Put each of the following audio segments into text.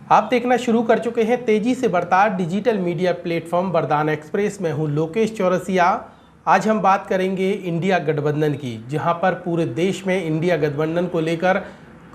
आप देखना शुरू कर चुके हैं तेजी से बढ़ता डिजिटल मीडिया प्लेटफॉर्म वरदान एक्सप्रेस में हूं लोकेश चौरसिया। आज हम बात करेंगे इंडिया गठबंधन की, जहां पर पूरे देश में इंडिया गठबंधन को लेकर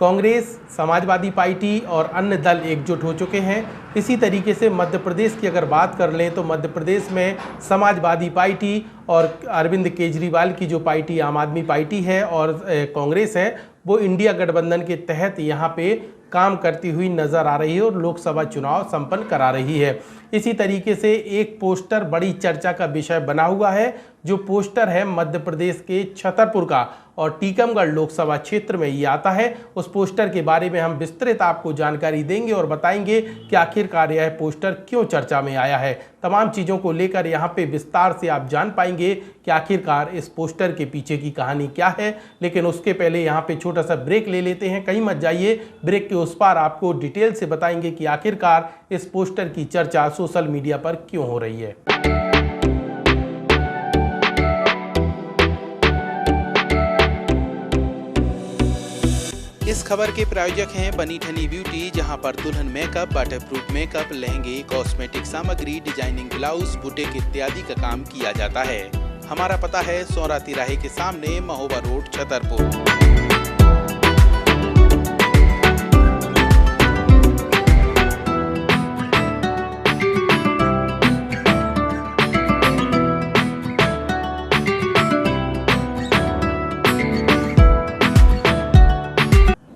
कांग्रेस, समाजवादी पार्टी और अन्य दल एकजुट हो चुके हैं। इसी तरीके से मध्य प्रदेश की अगर बात कर लें तो मध्य प्रदेश में समाजवादी पार्टी और अरविंद केजरीवाल की जो पार्टी आम आदमी पार्टी है और कांग्रेस है, वो इंडिया गठबंधन के तहत यहाँ पे काम करती हुई नजर आ रही है और लोकसभा चुनाव संपन्न करा रही है। इसी तरीके से एक पोस्टर बड़ी चर्चा का विषय बना हुआ है, जो पोस्टर है मध्य प्रदेश के छतरपुर का और टीकमगढ़ लोकसभा क्षेत्र में ये आता है। उस पोस्टर के बारे में हम विस्तृत आपको जानकारी देंगे और बताएंगे कि आखिरकार यह पोस्टर क्यों चर्चा में आया है। तमाम चीज़ों को लेकर यहाँ पे विस्तार से आप जान पाएंगे कि आखिरकार इस पोस्टर के पीछे की कहानी क्या है। लेकिन उसके पहले यहाँ पे छोटा सा ब्रेक ले लेते हैं, कहीं मत जाइए। ब्रेक के उस पार आपको डिटेल से बताएंगे कि आखिरकार इस पोस्टर की चर्चा सोशल मीडिया पर क्यों हो रही है। इस खबर के प्रायोजक हैं बनी ठनी ब्यूटी, जहां पर दुल्हन मेकअप, वाटरप्रूफ मेकअप, लहंगे, कॉस्मेटिक सामग्री, डिजाइनिंग ब्लाउज, बुटीक इत्यादि का काम किया जाता है। हमारा पता है सौरा तिराहे के सामने, महोबा रोड, छतरपुर।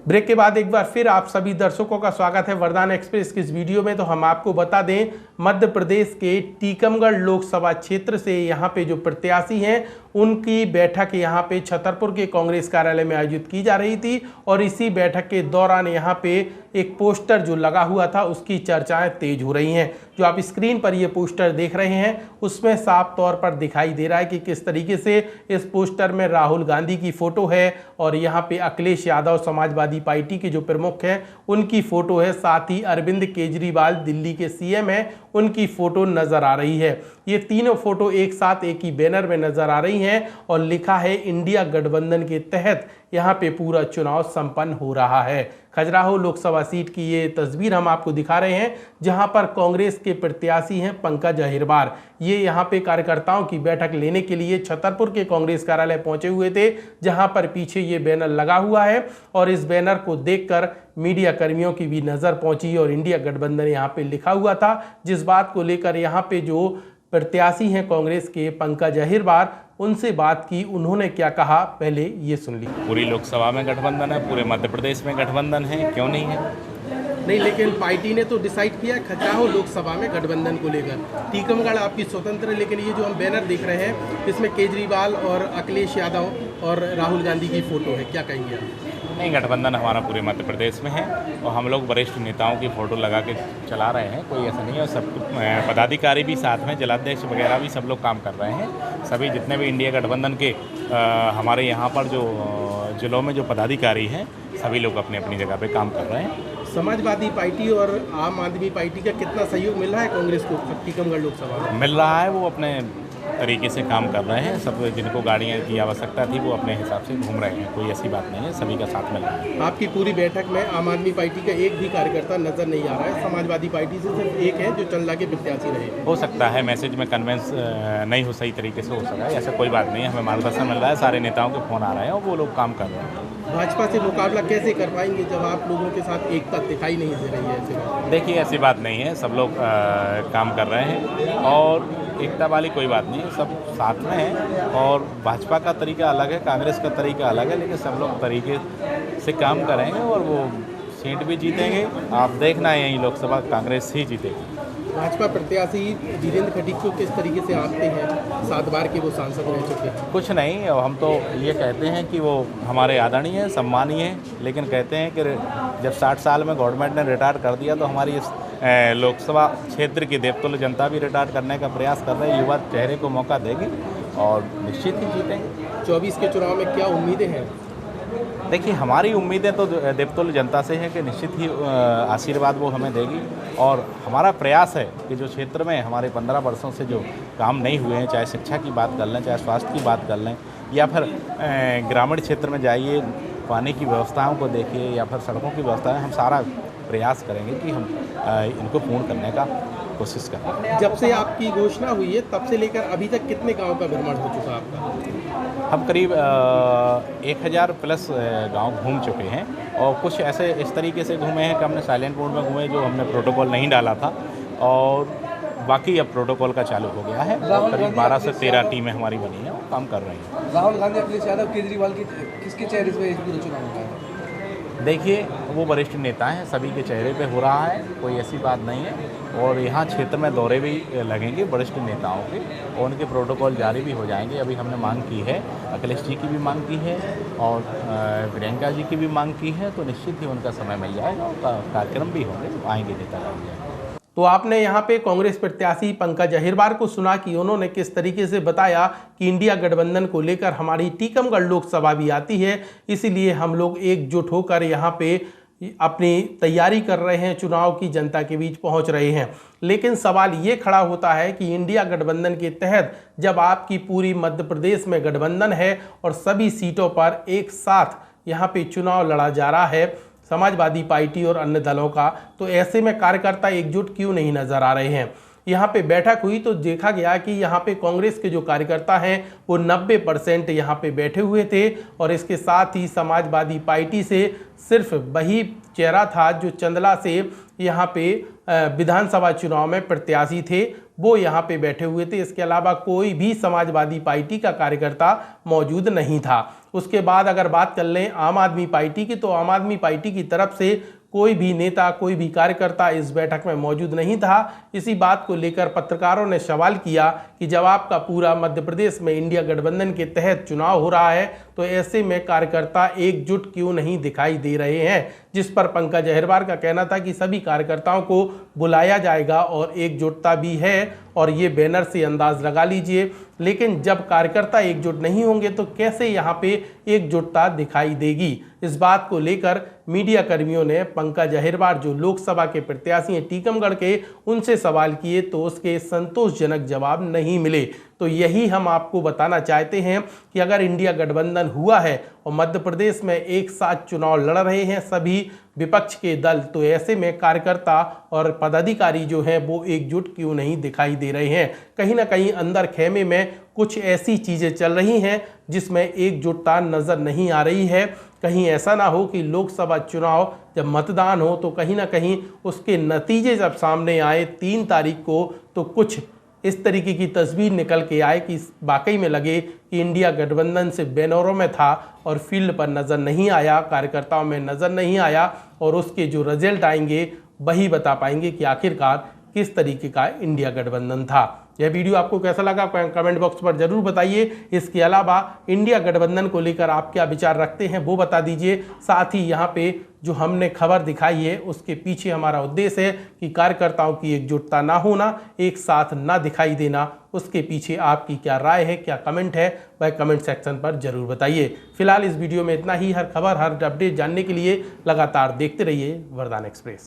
ब्रेक के बाद एक बार फिर आप सभी दर्शकों का स्वागत है वरदान एक्सप्रेस की इस वीडियो में। तो हम आपको बता दें, मध्य प्रदेश के टीकमगढ़ लोकसभा क्षेत्र से यहाँ पे जो प्रत्याशी हैं उनकी बैठक यहाँ पे छतरपुर के कांग्रेस कार्यालय में आयोजित की जा रही थी और इसी बैठक के दौरान यहाँ पे एक पोस्टर जो लगा हुआ था उसकी चर्चाएं तेज हो रही हैं। जो आप स्क्रीन पर ये पोस्टर देख रहे हैं उसमें साफ तौर पर दिखाई दे रहा है कि किस तरीके से इस पोस्टर में राहुल गांधी की फोटो है और यहाँ पे अखिलेश यादव समाजवादी पार्टी के जो प्रमुख हैं उनकी फोटो है। साथ ही अरविंद केजरीवाल दिल्ली के सीएम हैं, उनकी फोटो नजर आ रही है। ये तीनों फोटो एक साथ एक ही बैनर में नजर आ रही हैं और लिखा है इंडिया गठबंधन के तहत यहाँ पे पूरा चुनाव संपन्न हो रहा है। खजुराहो लोकसभा सीट की ये तस्वीर हम आपको दिखा रहे हैं, जहां पर कांग्रेस के प्रत्याशी हैं पंकज अहिरबार। ये यहाँ पे कार्यकर्ताओं की बैठक लेने के लिए छतरपुर के कांग्रेस कार्यालय पहुंचे हुए थे, जहां पर पीछे ये बैनर लगा हुआ है और इस बैनर को देखकर मीडिया कर्मियों की भी नजर पहुंची और इंडिया गठबंधन यहाँ पे लिखा हुआ था। जिस बात को लेकर यहाँ पे जो प्रत्याशी हैं कांग्रेस के पंकज अहिरबार, उनसे बात की, उन्होंने क्या कहा पहले ये सुन ली। पूरी लोकसभा में गठबंधन है, पूरे मध्य प्रदेश में गठबंधन है, क्यों नहीं है? नहीं, लेकिन पार्टी ने तो डिसाइड किया खजुराहो लोकसभा में गठबंधन को लेकर। टीकमगढ़ आपकी स्वतंत्र है, लेकिन ये जो हम बैनर देख रहे हैं इसमें केजरीवाल और अखिलेश यादव और राहुल गांधी की फोटो है, क्या कहेंगे आप? नहीं, गठबंधन हमारा पूरे मध्य प्रदेश में है और हम लोग वरिष्ठ नेताओं की फ़ोटो लगा के चला रहे हैं, कोई ऐसा नहीं है। और सब पदाधिकारी भी साथ में, जिलाध्यक्ष वगैरह भी सब लोग काम कर रहे हैं। सभी जितने भी इंडिया गठबंधन के हमारे यहाँ पर जो जिलों में जो पदाधिकारी हैं सभी लोग अपनी अपनी जगह पे काम कर रहे हैं। समाजवादी पार्टी और आम आदमी पार्टी का कितना सहयोग मिल रहा है कांग्रेस को टीकमगढ़ लोकसभा में? मिल रहा है, वो अपने तरीके से काम कर रहे हैं। सब जिनको गाड़ियाँ की आवश्यकता थी वो अपने हिसाब से घूम रहे हैं, कोई ऐसी बात नहीं है, सभी का साथ मिल रहा है। आपकी पूरी बैठक में आम आदमी पार्टी का एक भी कार्यकर्ता नजर नहीं आ रहा है, समाजवादी पार्टी से सिर्फ एक है जो चंदा के प्रत्याशी रहे। हो सकता है मैसेज में कन्वेंस नहीं हो सही तरीके से हो सका है, ऐसा कोई बात नहीं है। हमें मार्गदर्शन मिल रहा है, सारे नेताओं के फ़ोन आ रहे हैं और वो लोग काम कर रहे हैं। भाजपा से मुकाबला कैसे कर पाएंगे जब आप लोगों के साथ एकता दिखाई नहीं दे रही है? ऐसे देखिए, ऐसी बात नहीं है, सब लोग काम कर रहे हैं और एकता वाली कोई बात नहीं है, सब साथ में हैं। और भाजपा का तरीका अलग है, कांग्रेस का तरीका अलग है, लेकिन सब लोग तरीके से काम करेंगे और वो सीट भी जीतेंगे। आप देखना है यही लोकसभा कांग्रेस ही जीतेगी। भाजपा प्रत्याशी वीरेंद्र खटीक को किस तरीके से आंकते हैं? 7 बार के वो सांसद रह चुके हैं। कुछ नहीं, हम तो ये कहते हैं कि वो हमारे आदरणीय हैं, सम्मानीय हैं, लेकिन कहते हैं कि जब 60 साल में गवर्नमेंट ने रिटायर कर दिया तो हमारी इस लोकसभा क्षेत्र की देवतुल्य जनता भी रिटायर करने का प्रयास कर रही है। युवा चेहरे को मौका देगी और निश्चित ही जीतेंगे। 24 के चुनाव में क्या उम्मीदें हैं? देखिए, हमारी उम्मीदें तो देवतुल्य जनता से है कि निश्चित ही आशीर्वाद वो हमें देगी और हमारा प्रयास है कि जो क्षेत्र में हमारे 15 वर्षों से जो काम नहीं हुए हैं, चाहे शिक्षा की बात कर लें, चाहे स्वास्थ्य की बात कर लें, या फिर ग्रामीण क्षेत्र में जाइए पानी की व्यवस्थाओं को देखिए या फिर सड़कों की व्यवस्था है, हम सारा प्रयास करेंगे कि हम इनको पूर्ण करने का कोशिश करें। जब से आपकी घोषणा हुई है तब से लेकर अभी तक कितने गांव का भ्रमण हो चुका आपका? हम करीब 1000 प्लस गांव घूम चुके हैं और कुछ ऐसे इस तरीके से घूमे हैं कि हमने साइलेंट मोड में घूमे, जो हमने प्रोटोकॉल नहीं डाला था, और बाकी अब प्रोटोकॉल का चालू हो गया है। और करीब 12 से 13 टीमें हमारी बनी हैं और काम कर रही हैं। राहुल गांधी, अखिलेश यादव, केजरीवाल की किसके चेहरे पे इस पूरे चुनाव होगा? देखिए, वो वरिष्ठ नेता हैं, सभी के चेहरे पे हो रहा है, कोई ऐसी बात नहीं है। और यहाँ क्षेत्र में दौरे भी लगेंगे वरिष्ठ नेताओं के, और उनके प्रोटोकॉल जारी भी हो जाएंगे। अभी हमने मांग की है, अखिलेश जी की भी मांग की है और प्रियंका जी की भी मांग की है, तो निश्चित ही उनका समय मिल जाएगा, उनका कार्यक्रम भी होंगे, आएंगे नेता जाएंगे। तो आपने यहाँ पे कांग्रेस प्रत्याशी पंकज अहिरबार को सुना कि उन्होंने किस तरीके से बताया कि इंडिया गठबंधन को लेकर हमारी टीकमगढ़ लोकसभा भी आती है, इसीलिए हम लोग एकजुट होकर यहाँ पे अपनी तैयारी कर रहे हैं, चुनाव की जनता के बीच पहुंच रहे हैं। लेकिन सवाल ये खड़ा होता है कि इंडिया गठबंधन के तहत जब आपकी पूरी मध्य प्रदेश में गठबंधन है और सभी सीटों पर एक साथ यहाँ पे चुनाव लड़ा जा रहा है समाजवादी पार्टी और अन्य दलों का, तो ऐसे में कार्यकर्ता एकजुट क्यों नहीं नजर आ रहे हैं? यहाँ पे बैठक हुई तो देखा गया कि यहाँ पे कांग्रेस के जो कार्यकर्ता हैं वो 90% यहाँ पे बैठे हुए थे, और इसके साथ ही समाजवादी पार्टी से सिर्फ वही चेहरा था जो चंदला से यहाँ पे विधानसभा चुनाव में प्रत्याशी थे, वो यहाँ पे बैठे हुए थे। इसके अलावा कोई भी समाजवादी पार्टी का कार्यकर्ता मौजूद नहीं था। उसके बाद अगर बात कर लें आम आदमी पार्टी की, तो आम आदमी पार्टी की तरफ से कोई भी नेता, कोई भी कार्यकर्ता इस बैठक में मौजूद नहीं था। इसी बात को लेकर पत्रकारों ने सवाल किया कि जब आपका पूरा मध्य प्रदेश में इंडिया गठबंधन के तहत चुनाव हो रहा है, तो ऐसे में कार्यकर्ता एकजुट क्यों नहीं दिखाई दे रहे हैं? जिस पर पंकज अहिरबार का कहना था कि सभी कार्यकर्ताओं को बुलाया जाएगा और एकजुटता भी है, और ये बैनर से अंदाज लगा लीजिए। लेकिन जब कार्यकर्ता एकजुट नहीं होंगे तो कैसे यहाँ पे एकजुटता दिखाई देगी? इस बात को लेकर मीडिया कर्मियों ने पंकज अहिरबार जो लोकसभा के प्रत्याशी हैं टीकमगढ़ के, उनसे सवाल किए तो उसके संतोषजनक जवाब नहीं मिले। तो यही हम आपको बताना चाहते हैं कि अगर इंडिया गठबंधन हुआ है और मध्य प्रदेश में एक साथ चुनाव लड़ रहे हैं सभी विपक्ष के दल, तो ऐसे में कार्यकर्ता और पदाधिकारी जो हैं वो एकजुट क्यों नहीं दिखाई दे रहे हैं? कहीं ना कहीं अंदर खेमे में कुछ ऐसी चीज़ें चल रही हैं जिसमें एकजुटता नज़र नहीं आ रही है। कहीं ऐसा ना हो कि लोकसभा चुनाव जब मतदान हो तो कहीं ना कहीं उसके नतीजे जब सामने आए 3 तारीख को, तो कुछ इस तरीके की तस्वीर निकल के आए कि वाकई में लगे कि इंडिया गठबंधन से बैनरों में था और फील्ड पर नज़र नहीं आया, कार्यकर्ताओं में नज़र नहीं आया, और उसके जो रिजल्ट आएंगे वही बता पाएंगे कि आखिरकार किस तरीके का इंडिया गठबंधन था। यह वीडियो आपको कैसा लगा कमेंट बॉक्स पर जरूर बताइए। इसके अलावा इंडिया गठबंधन को लेकर आप क्या विचार रखते हैं वो बता दीजिए। साथ ही यहाँ पे जो हमने खबर दिखाई है उसके पीछे हमारा उद्देश्य है कि कार्यकर्ताओं की एकजुटता ना होना, एक साथ ना दिखाई देना, उसके पीछे आपकी क्या राय है, क्या कमेंट है, वह कमेंट सेक्शन पर जरूर बताइए। फिलहाल इस वीडियो में इतना ही। हर खबर, हर अपडेट जानने के लिए लगातार देखते रहिए वरदान एक्सप्रेस।